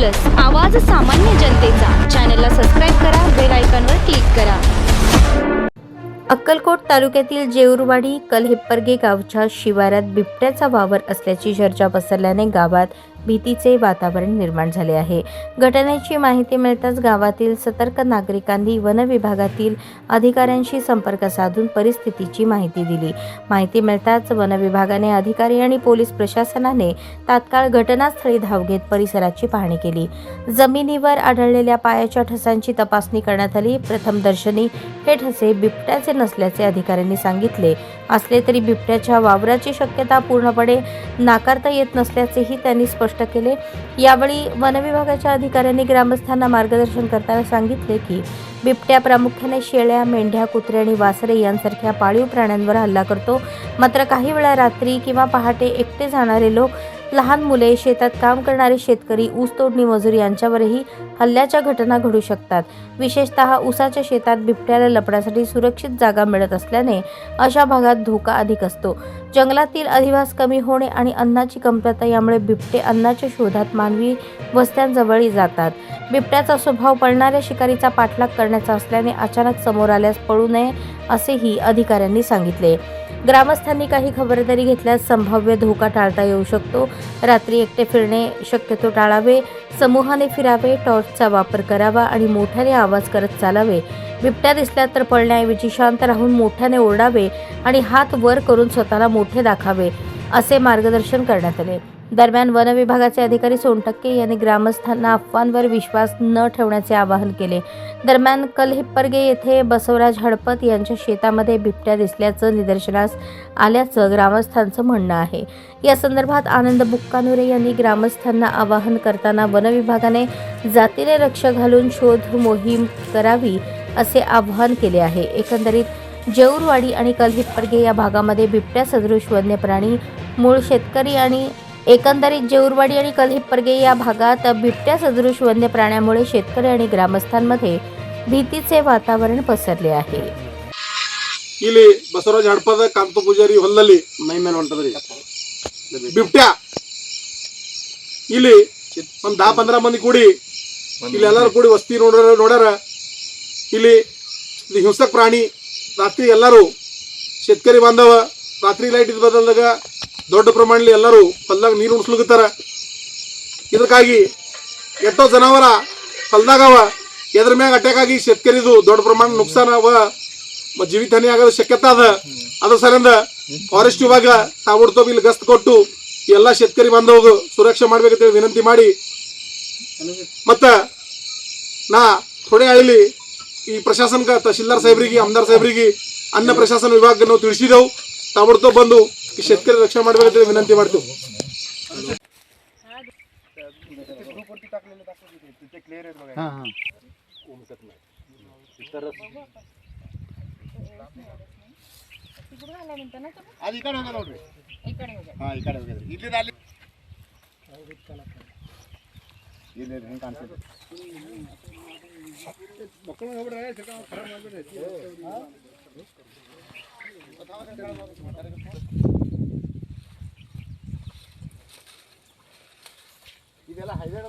Plus आवाज सामान्य जनतेचा। चॅनलला सबस्क्राइब करा, बेल आयकॉनवर क्लिक करा। अक्कलकोट तालुक्यातील जेऊरवाडी कलहिप्परगे गावच्या शिवारात बिबट्याचा वावर असल्याची चर्चा पसरल्याने गावात भीतीचे वातावरण निर्माण झाले आहे। घटनेची माहिती मिळताच गावातील सतर्क नागरिकांनी वन विभागातील अधिकाऱ्यांशी संपर्क साधून परिस्थितीची माहिती दिली। माहिती मिळताच वन विभागाने अधिकारी आणि पोलीस प्रशासनाने तात्काळ घटनास्थळी धाव घेत परिसराची पाहणी केली। जमिनीवर आढळलेल्या पायाच्या ठसांची तपासणी करण्यात आली। प्रथमदर्शनी हे ठसे बिबट्याचे नसल्याचे अधिकाऱ्यांनी सांगितले असले तरी बिबट्याच्या वावराची शक्यता पूर्णपणे नाकारता येत नसल्याचेही त्यांनी स्पष्ट केले। यावेळी वन विभागाच्या अधिकाऱ्यांनी ग्रामस्थांना मार्गदर्शन करताना सांगितले की बिबट्या प्रामुख्याने शेळ्या, मेंढ्या, कुत्रे आणि वासरे यांसारख्या पाळीव प्राण्यांवर हल्ला करतो। मात्र काही वेळा रात्री किंवा पहाटे एकटे जाणारे लोक, लहान मुले, शेतात काम करणारे शेतकरी, ऊस तोडणी मजूर यांच्यावरही हल्ल्याच्या घटना घडू शकतात। विशेषतः ऊसाच्या शेतात बिबट्याला लपण्यासाठी सुरक्षित जागा मिळत असल्याने अशा भागात धोका अधिक असतो। जंगलातील अधिवास कमी होणे आणि अन्नाची कमतरता यामुळे बिबटे अन्नाच्या शोधात मानवी वस्त्यांजवळ जातात। बिबट्याचा स्वभाव पळणाऱ्या शिकारीचा पाठलाग करण्याचा असल्याने अचानक समोर आल्यास पळू नये असेही अधिकाऱ्यांनी सांगितले। ग्रामस्थांनी काही खबरदारी घेतल्यास संभाव्य धोका टाळता येऊ शकतो। रात्री एकटे फिरणे शक्यतो टाळावे, समूहाने फिरावे, टॉर्चचा वापर करावा आणि मोठ्याने आवाज करत चालावे। बिबट्या दिसला तर पळण्याऐवजी शांत राहून मोठ्याने ओरडावे आणि हात वर करून स्वतःला मोठे दाखवावे असे मार्गदर्शन करण्यात आले। दरम्यान वन विभागाचे अधिकारी सोनटक्के यांनी ग्रामस्थांना अफवांवर विश्वास न ठेवण्याचे आवाहन केले। दरम्यान कलहिप्परगे येथे बसवराज हडपत यांच्या शेतामध्ये बिबट्या दिसल्याचं निदर्शनास आल्याचं ग्रामस्थांचं म्हणणं आहे। या संदर्भात आनंद बुक्कानुरे यांनी ग्रामस्थांना आवाहन करताना वन विभागाने जातीने लक्ष घालून शोध मोहीम करावी असे आवाहन केले आहे। एकंदरीत जेऊरवाडी आणि कलहिप्परगे या भागामध्ये बिबट्या सदृश वन्य प्राणी मूळ शेतकरी आणि जेऊरवाडी आणि कलहिप्परगे या भागात बिबट्या सदृश वन्य प्राण्यामुळे शेतकरी आणि ग्रामस्थांमध्ये भीतीचे वातावरण पसरले आहे। ಇಲ್ಲಿ ಬಸವರಾಜ ಹಡಪದ ಕಾಂತ ಪೂಜಾರಿ ಹೊಲದಲ್ಲಿ ಮೈ ಮೇಲೆ ಹೊಂಟದ್ರಿ ಬಿಬ್ಟ್ಯಾ ಇಲ್ಲಿ ಒಂದು 10-15 ಮಂದಿ ಕೂಡಿ ಇಲ್ಲಿ ಎಲ್ಲರೂ ಕೂಡಿ ವಸ್ತಿ ನೋಡ್ಯಾರ ಇಲ್ಲಿ ಹಿಂಸಕ ಪ್ರಾಣಿ ರಾತ್ರಿ ಎಲ್ಲರೂ शेतकरी बांधव ರಾತ್ರಿ ಲೈಟ್ ಇದ್ದ ಬದಲಾಗ ದೊಡ್ಡ ಪ್ರಮಾಣದಲ್ಲಿ ಎಲ್ಲರೂ ಹೊಲದಾಗ ನೀರು ಉಣಿಸ್ಲಿಕತ್ತಾರ। ಇದಕ್ಕಾಗಿ ಎಷ್ಟೋ ಜನಾವರ ಹೊಲದಾಗವ ಎದ್ರ ಮ್ಯಾಗ ಅಟ್ಯಾಕ್ ಆಗಿ शेतकरीದು ದೊಡ್ಡ ಪ್ರಮಾಣ ನುಕ್ಸಾನ ಜೀವಿತಹಾನಿ ಆಗೋ ಶಕ್ಯತೆ ಅದ। ಅದ್ರ ಸಲಿಂದ ಫಾರೆಸ್ಟ್ ವಿಭಾಗ ತಾಬಡ್ತೋಬ್ ಇಲ್ಲಿ ಗಸ್ತ್ ಕೊಟ್ಟು ಎಲ್ಲ शेतकरी ಬಾಂಧವರಿಗೆ ಸುರಕ್ಷೆ ಮಾಡ್ಬೇಕಂತೇಳಿ ವಿನಂತಿ ಮಾಡಿ ಮತ್ತ ನಾ ಥೋಡೆ ಹೇಳಿ ಈ ಪ್ರಶಾಸನಕ ತಹಶೀಲ್ದಾರ್ ಸಾಹೇಬರಿಗೆ, ಆಮದಾರ್ ಸಾಹೇಬರಿಗೆ, ಅನ್ನ ಪ್ರಶಾಸನ ವಿಭಾಗಕ್ಕೆ ನಾವು ತಿಳಿಸಿದೆವು। ತಾಬಡ್ತೋಬ್ ಬಂದು ಈ शेतकरी ರಕ್ಷಣೆ ಮಾಡ್ಬೇಕಂತೇಳಿ ವಿನಂತಿ ಮಾಡ್ತೇವೆ। ಅದು ಈ ಕಡೆ ಹೋಗ ನೋಡ್ರಿ, ಈ ಕಡೆ ಹೋಗಿದ್ರಿ ಇಲ್ಲಿ ಅಲ್ಲಿ ಇಲ್ಲಿ ಹೆಂಗೆ ಕಾಣಿಸ್ತದೆ ಮಕ್ಕಳು ಹೋಗ್ಬಿಡ್ರೆ ಖರಾಬ್ ಮಾಡ್ಬಿಡ್ರಿ। ಇದೆಲ್ಲ ಹೈವೇ